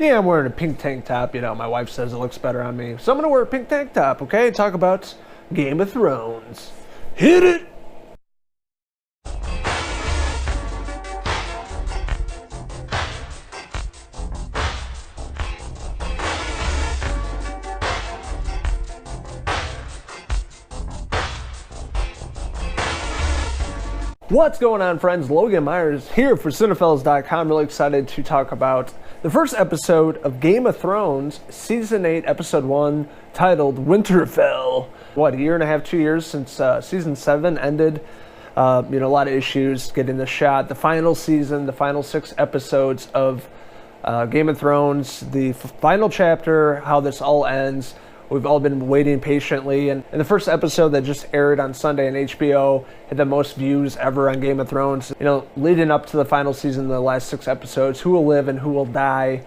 Yeah, I'm wearing a pink tank top. You know, my wife says it looks better on me. So I'm going to wear a pink tank top, okay? Talk about Game of Thrones. Hit it! What's going on, friends? Logan Myerz here for Cinephellas.com. Really excited to talk about the first episode of Game of Thrones, Season 8, Episode 1, titled Winterfell. What, a year and a half, 2 years since Season 7 ended? A lot of issues getting the shot. The final season, the final 6 episodes of Game of Thrones, the final chapter, how this all ends. We've all been waiting patiently, and the first episode that just aired on Sunday on HBO had the most views ever on Game of Thrones. You know, leading up to the final season, the last 6 episodes, who will live and who will die?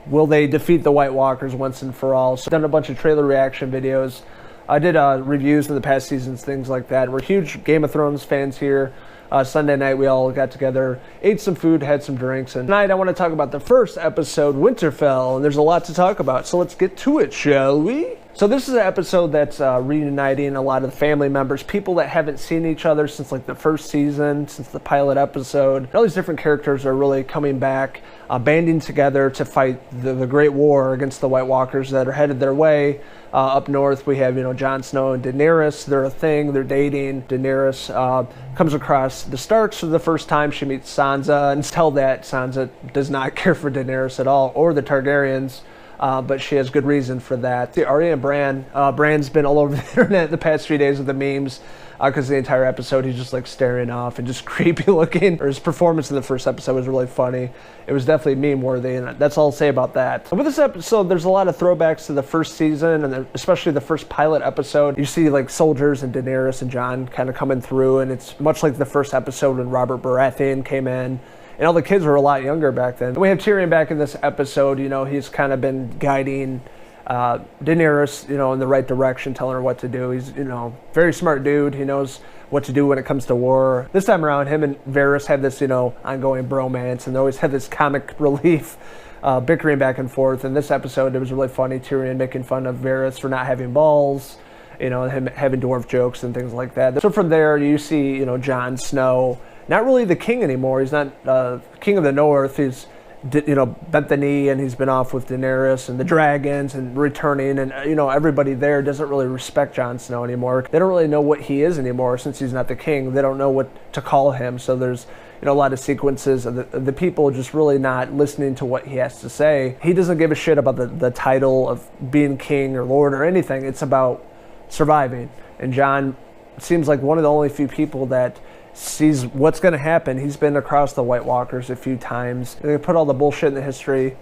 Will they defeat the White Walkers once and for all? So I've done a bunch of trailer reaction videos. I did reviews of the past seasons, things like that. We're huge Game of Thrones fans here. Sunday night, we all got together, ate some food, had some drinks, and tonight I want to talk about the first episode, Winterfell, and there's a lot to talk about, so let's get to it, shall we? So this is an episode that's reuniting a lot of the family members, people that haven't seen each other since like the first season, since the pilot episode. All these different characters are really coming back, banding together to fight the Great War against the White Walkers that are headed their way. Up north, we have, Jon Snow and Daenerys. They're a thing. They're dating. Daenerys comes across the Starks for the first time. She meets Sansa, and tell that Sansa does not care for Daenerys at all, or the Targaryens. But she has good reason for that. The Arya and Bran. Bran's been all over the internet the past few days with the memes, because the entire episode he's just like staring off and just creepy looking. Or his performance in the first episode was really funny. It was definitely meme worthy, and that's all I'll say about that. And with this episode, there's a lot of throwbacks to the first season, and especially the first pilot episode. You see like soldiers and Daenerys and Jon kind of coming through, and it's much like the first episode when Robert Baratheon came in. And all the kids were a lot younger back then. And we have Tyrion back in this episode. He's kind of been guiding Daenerys, in the right direction, telling her what to do. He's, very smart dude. He knows what to do when it comes to war. This time around, him and Varys have this, ongoing bromance, and they always have this comic relief bickering back and forth. In this episode, it was really funny. Tyrion making fun of Varys for not having balls, him having dwarf jokes and things like that. So from there, you see, Jon Snow, not really the king anymore. He's not king of the north. He's, bent the knee, and he's been off with Daenerys and the dragons and returning. And, everybody there doesn't really respect Jon Snow anymore. They don't really know what he is anymore since he's not the king. They don't know what to call him. So there's, a lot of sequences of the people just really not listening to what he has to say. He doesn't give a shit about the title of being king or lord or anything. It's about surviving. And Jon seems like one of the only few people that sees what's going to happen. He's been across the White Walkers a few times. They put all the bullshit in the history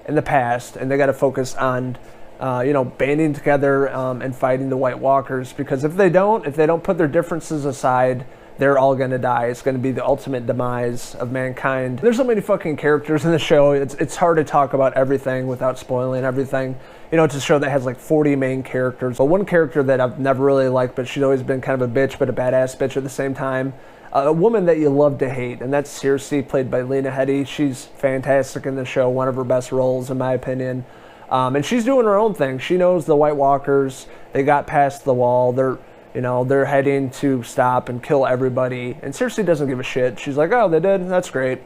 in the past, and they got to focus on, banding together and fighting the White Walkers. Because if they don't put their differences aside, they're all going to die. It's going to be the ultimate demise of mankind. There's so many fucking characters in the show. It's hard to talk about everything without spoiling everything. It's a show that has like 40 main characters. But one character that I've never really liked, but she's always been kind of a bitch, but a badass bitch at the same time. A woman that you love to hate, and that's Cersei, played by Lena Headey. She's fantastic in the show, one of her best roles, in my opinion. And she's doing her own thing. She knows the White Walkers. They got past the wall. They're heading to stop and kill everybody. And Cersei doesn't give a shit. She's like, oh, they did? That's great.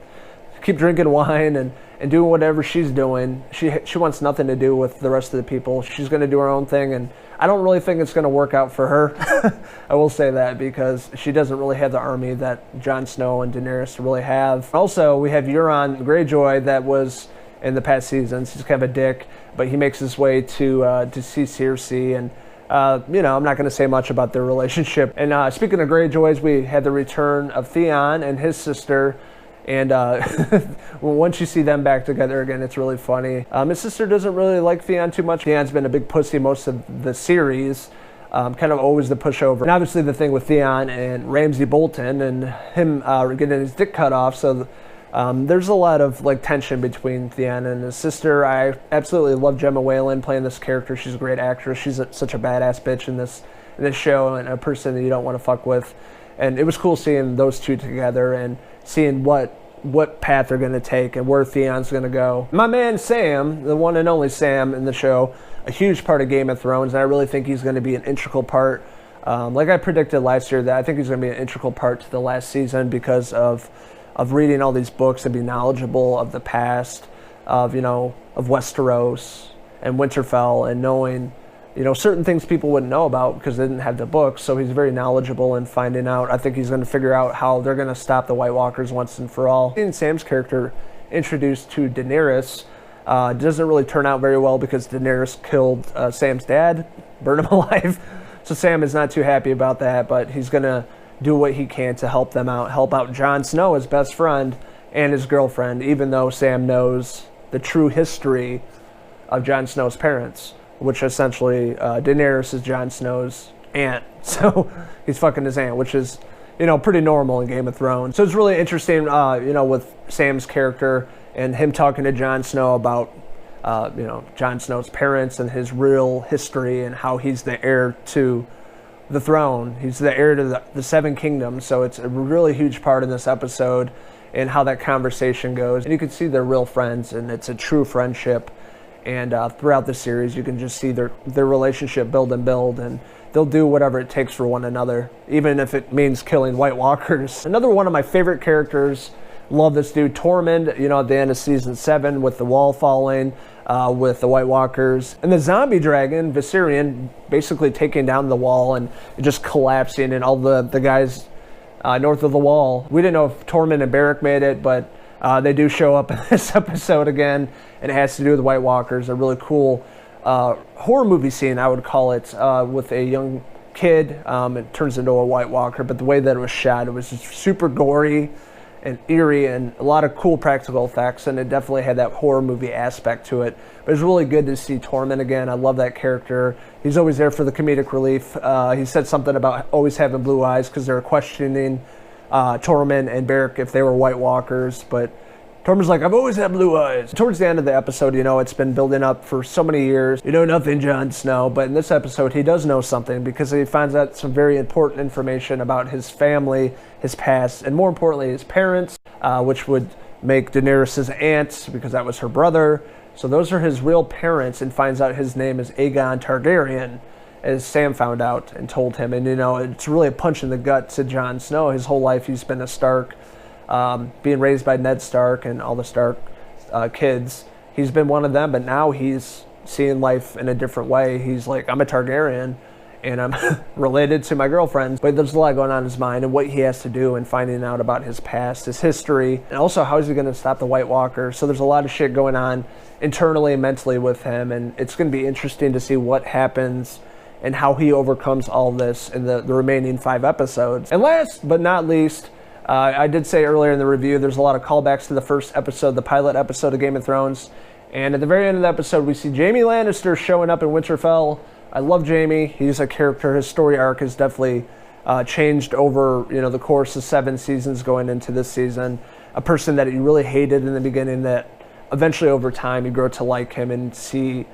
Keep drinking wine and doing whatever she's doing. She wants nothing to do with the rest of the people. She's going to do her own thing, and I don't really think it's going to work out for her. I will say that, because she doesn't really have the army that Jon Snow and Daenerys really have. Also, we have Euron Greyjoy that was in the past seasons. He's kind of a dick, but he makes his way to see Cersei, and I'm not going to say much about their relationship. And speaking of Greyjoys, we had the return of Theon and his sister. And once you see them back together again, it's really funny. His sister doesn't really like Theon too much. Theon's been a big pussy most of the series, kind of always the pushover. And obviously the thing with Theon and Ramsay Bolton and him getting his dick cut off. So there's a lot of tension between Theon and his sister. I absolutely love Gemma Whalen playing this character. She's a great actress. She's such a badass bitch in this show, and a person that you don't want to fuck with. And it was cool seeing those two together and seeing what what path they're going to take and where Theon's going to go. My man Sam, the one and only Sam in the show, a huge part of Game of Thrones, and I really think he's going to be an integral part. Like I predicted last year, that I think he's going to be an integral part to the last season because of reading all these books and be knowledgeable of the past, of Westeros and Winterfell, and knowing certain things people wouldn't know about because they didn't have the books. So he's very knowledgeable in finding out. I think he's going to figure out how they're going to stop the White Walkers once and for all. Seeing Sam's character introduced to Daenerys doesn't really turn out very well because Daenerys killed Sam's dad, burned him alive. So Sam is not too happy about that, but he's going to do what he can to help them out, help out Jon Snow, his best friend, and his girlfriend, even though Sam knows the true history of Jon Snow's parents, which essentially Daenerys is Jon Snow's aunt. So he's fucking his aunt, which is, pretty normal in Game of Thrones. So it's really interesting, with Sam's character and him talking to Jon Snow about Jon Snow's parents and his real history and how he's the heir to the throne. He's the heir to the Seven Kingdoms, so it's a really huge part in this episode and how that conversation goes. And you can see they're real friends, and it's a true friendship. And throughout the series, you can just see their relationship build, and they'll do whatever it takes for one another, even if it means killing White Walkers. Another one of my favorite characters, love this dude, Tormund, at the end of season 7 with the wall falling, with the White Walkers, and the zombie dragon, Viserion, basically taking down the wall and just collapsing, and all the guys north of the wall. We didn't know if Tormund and Beric made it, but they do show up in this episode again, and it has to do with White Walkers. A really cool horror movie scene, I would call it, with a young kid. It turns into a White Walker, but the way that it was shot, it was just super gory and eerie, and a lot of cool practical effects, and it definitely had that horror movie aspect to it. But it was really good to see Tormund again. I love that character. He's always there for the comedic relief. He said something about always having blue eyes because they were questioning Tormund and Beric if they were White Walkers, but Tormund's like, I've always had blue eyes. Towards the end of the episode, it's been building up for so many years. You know nothing, Jon Snow, but in this episode, he does know something because he finds out some very important information about his family, his past, and more importantly, his parents, which would make Daenerys' aunt because that was her brother. So those are his real parents, and finds out his name is Aegon Targaryen, as Sam found out and told him. And, it's really a punch in the gut to Jon Snow. His whole life, he's been a Stark. Being raised by Ned Stark and all the Stark kids, he's been one of them, but now he's seeing life in a different way. He's like, I'm a Targaryen, and I'm related to my girlfriend. But there's a lot going on in his mind and what he has to do, and finding out about his past, his history, and also how is he going to stop the White Walker. So there's a lot of shit going on internally and mentally with him, and it's going to be interesting to see what happens and how he overcomes all this in the remaining 5 episodes. And last but not least, I did say earlier in the review, there's a lot of callbacks to the first episode, the pilot episode of Game of Thrones. And at the very end of the episode, we see Jaime Lannister showing up in Winterfell. I love Jaime. He's a character. His story arc has definitely changed over the course of 7 seasons going into this season. A person that you really hated in the beginning, that eventually over time you grow to like him and see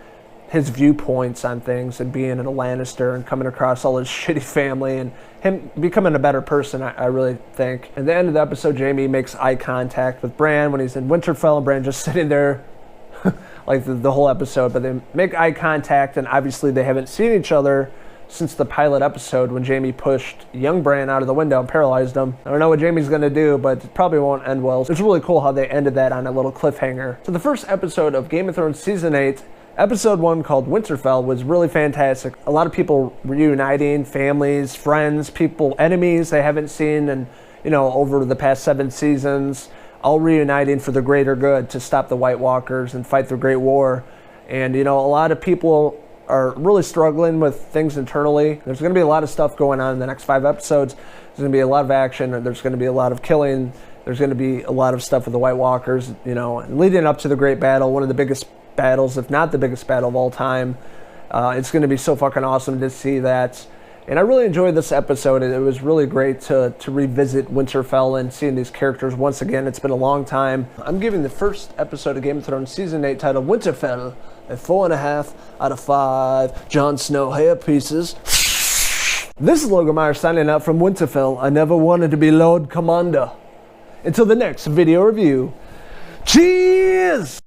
his viewpoints on things, and being a Lannister and coming across all his shitty family and him becoming a better person, I really think. At the end of the episode, Jaime makes eye contact with Bran when he's in Winterfell, and Bran just sitting there like the whole episode, but they make eye contact, and obviously they haven't seen each other since the pilot episode when Jaime pushed young Bran out of the window and paralyzed him. I don't know what Jaime's going to do, but it probably won't end well. It's really cool how they ended that on a little cliffhanger. So the first episode of Game of Thrones Season 8, Episode 1, called Winterfell, was really fantastic. A lot of people reuniting, families, friends, people, enemies they haven't seen and over the past 7 seasons, all reuniting for the greater good to stop the White Walkers and fight the Great War. And a lot of people are really struggling with things internally. There's going to be a lot of stuff going on in the next 5 episodes. There's going to be a lot of action, and there's going to be a lot of killing. There's going to be a lot of stuff with the White Walkers, leading up to the great battle, one of the biggest battles, if not the biggest battle of all time. It's going to be so fucking awesome to see that. And I really enjoyed this episode. It was really great to revisit Winterfell and seeing these characters once again. It's been a long time. I'm giving the first episode of Game of Thrones Season 8, titled Winterfell, a 4.5 out of 5 Jon Snow hair pieces. This is Logan Myerz signing out from Winterfell. I never wanted to be Lord Commander. Until the next video review, cheers!